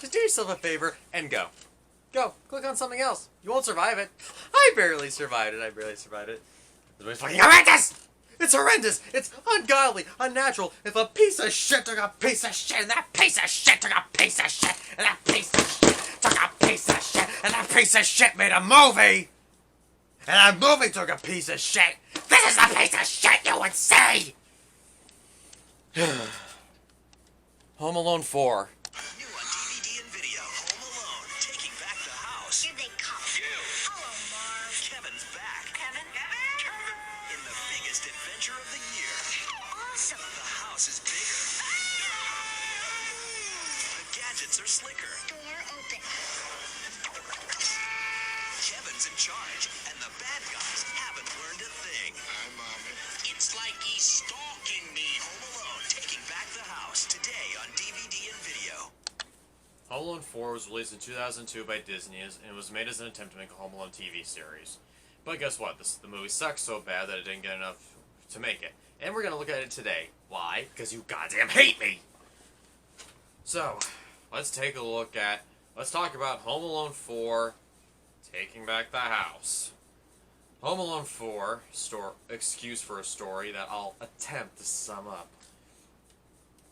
Just do yourself a favor and go. Go. Click on something else. You won't survive it. I barely survived it. This movie's fucking horrendous! It's horrendous! It's ungodly, unnatural. If a piece of shit took a piece of shit, and that piece of shit took a piece of shit, and that piece of shit took a piece of shit, and that piece of shit made a movie, and that movie took a piece of shit, this is the piece of shit you would see! Home Alone 4. New on DVD and video, Home Alone, taking back the house. Here they come. Hello, Marv. Kevin's back. Kevin? In the biggest adventure of the year. Awesome. The house is bigger. The gadgets are slicker. Door open. Kevin's in charge, and the bad guys haven't learned a thing. Hi, Mommy. It's like he's stalking me. Home Alone, taking back the house, today on DVD and video. Home Alone 4 was released in 2002 by Disney and was made as an attempt to make a Home Alone TV series. But guess what? The movie sucks so bad that it didn't get enough to make it. And we're going to look at it today. Why? Because you goddamn hate me! So, let's talk about Home Alone 4, Taking Back the House. Home Alone 4, excuse for a story that I'll attempt to sum up.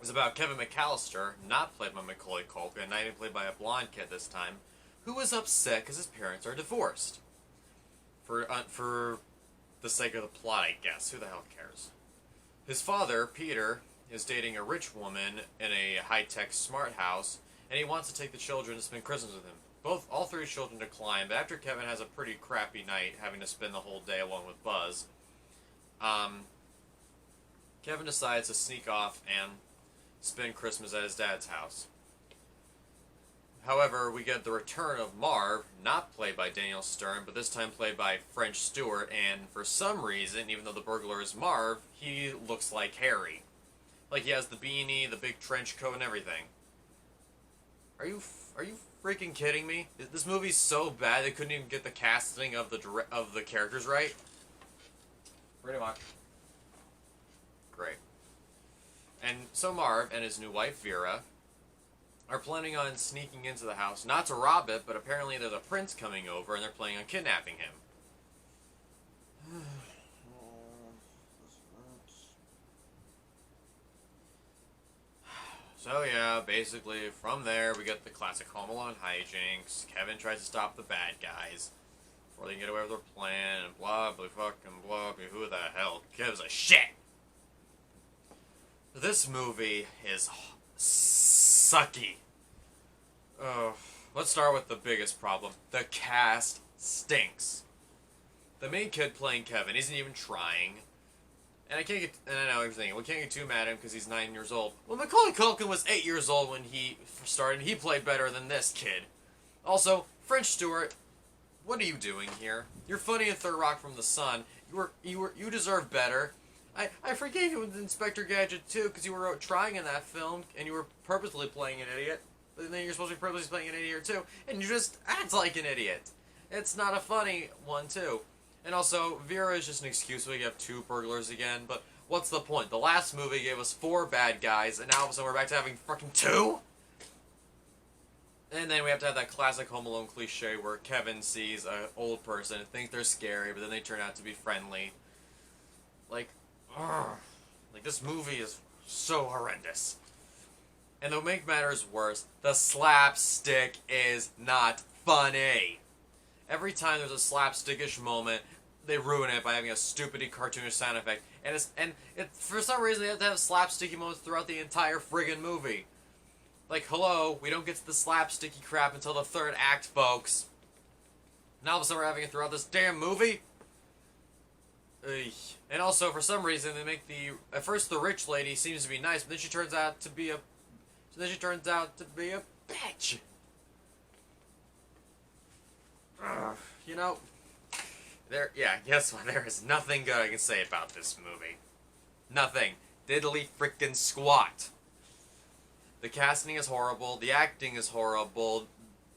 Is about Kevin McAllister, not played by Macaulay Culkin, not even played by a blonde kid this time, who is upset because his parents are divorced. For the sake of the plot, I guess. Who the hell cares? His father, Peter, is dating a rich woman in a high-tech smart house, and he wants to take the children to spend Christmas with him. All three children decline, but after Kevin has a pretty crappy night, having to spend the whole day along with Buzz, Kevin decides to sneak off and spend Christmas at his dad's house. However, we get the return of Marv, not played by Daniel Stern, but this time played by French Stewart, and for some reason, even though the burglar is Marv, he looks like Harry. Like he has the beanie, the big trench coat, and everything. Are you freaking kidding me? This movie's so bad they couldn't even get the casting of the characters right? Pretty much. Great. And so Marv and his new wife, Vera, are planning on sneaking into the house, not to rob it, but apparently there's a prince coming over and they're planning on kidnapping him. So yeah, basically from there we get the classic Home Alone hijinks. Kevin tries to stop the bad guys before they can get away with their plan, and blah, blah, fucking blah, blah, who the hell gives a shit? This movie is sucky. Let's start with the biggest problem. The cast stinks. The main kid playing Kevin isn't even trying. And I know everything. We can't get too mad at him because he's 9 years old. Well, Macaulay Culkin was 8 years old when he started. He played better than this kid. Also, French Stewart, what are you doing here? You're funny in Third Rock from the Sun. You deserve better. I forgave you with Inspector Gadget too, because you were trying in that film, and you were purposely playing an idiot. But then you're supposed to be purposely playing an idiot too, and you just act like an idiot. It's not a funny one too. And also, Vera is just an excuse. We have 2 burglars again, but what's the point? The last movie gave us 4 bad guys, and now all of a sudden we're back to having fucking 2? And then we have to have that classic Home Alone cliche where Kevin sees an old person and thinks they're scary, but then they turn out to be friendly. Like, ugh. Like, this movie is so horrendous. And to make matters worse, the slapstick is not funny. Every time there's a slapstickish moment, they ruin it by having a stupidly cartoonish sound effect. And for some reason, they have to have slapsticky moments throughout the entire friggin' movie. Like, hello, we don't get to the slapsticky crap until the 3rd act, folks. Now all of a sudden we're having it throughout this damn movie? Ugh. And also, for some reason, they make at first the rich lady seems to be nice, but then she turns out to be a bitch. Ugh. You know, guess what? There is nothing good I can say about this movie. Nothing. Diddly frickin' squat. The casting is horrible, the acting is horrible,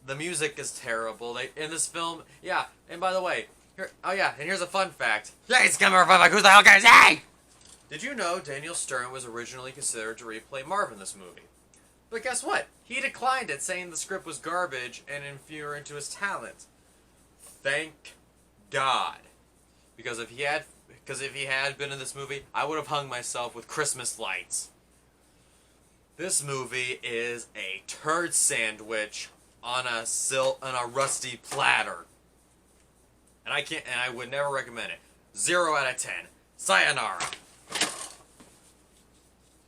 the music is terrible. In this film, yeah, and by the way, and here's a fun fact. Yeah, it's coming from like, who the hell cares? Hey! Did you know Daniel Stern was originally considered to replay Marv in this movie? But guess what? He declined it, saying the script was garbage and inferior to his talent. Thank God. Because if he had been in this movie, I would have hung myself with Christmas lights. This movie is a turd sandwich on a rusty platter. And I would never recommend it. 0 out of 10. Sayonara.